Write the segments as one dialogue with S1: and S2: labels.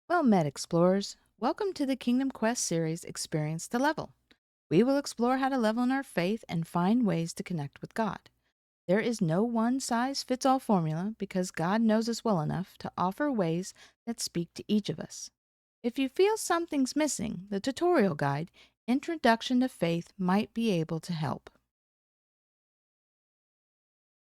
S1: Well met, explorers. Welcome to the Kingdom Quest series Experience the Level. We will explore how to level in our faith and find ways to connect with God. There is no one size fits all formula because God knows us well enough to offer ways that speak to each of us. If you feel something's missing, the tutorial guide, Introduction to Faith, might be able to help.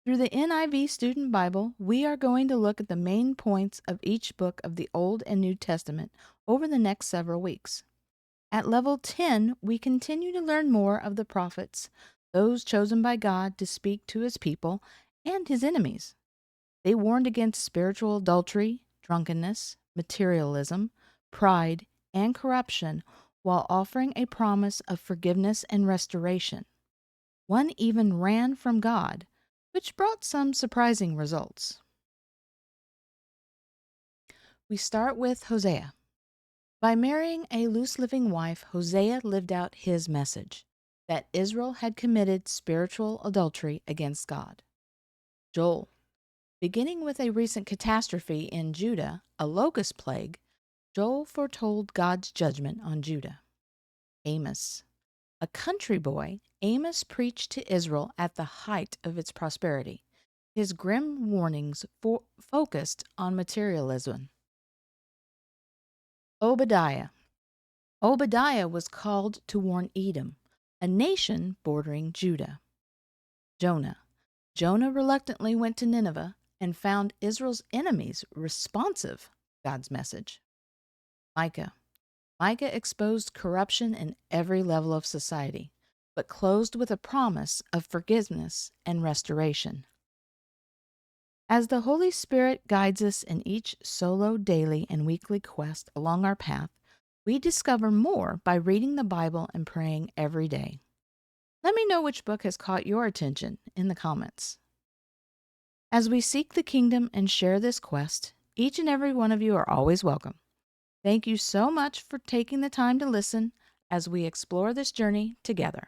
S1: Through the NIV Student Bible, we are going to look at the main points of each book of the Old and New Testament over the next several weeks. At level 10, we continue to learn more of the prophets, those chosen by God to speak to his people and his enemies. They warned against spiritual adultery, drunkenness, materialism, pride, and corruption while offering a promise of forgiveness and restoration. One even ran from God, which brought some surprising results. We start with Hosea. By marrying a loose-living wife, Hosea lived out his message that Israel had committed spiritual adultery against God. Joel. Beginning with a recent catastrophe in Judah, a locust plague, Joel foretold God's judgment on Judah. Amos. A country boy, Amos preached to Israel at the height of its prosperity. His grim warnings focused on materialism. Obadiah. Obadiah was called to warn Edom, a nation bordering Judah. Jonah. Jonah reluctantly went to Nineveh and found Israel's enemies responsive to God's message. Micah. Micah exposed corruption in every level of society, but closed with a promise of forgiveness and restoration. As the Holy Spirit guides us in each solo, daily, and weekly quest along our path, we discover more by reading the Bible and praying every day. Let me know which book has caught your attention in the comments. As we seek the kingdom and share this quest, each and every one of you are always welcome. Thank you so much for taking the time to listen as we explore this journey together.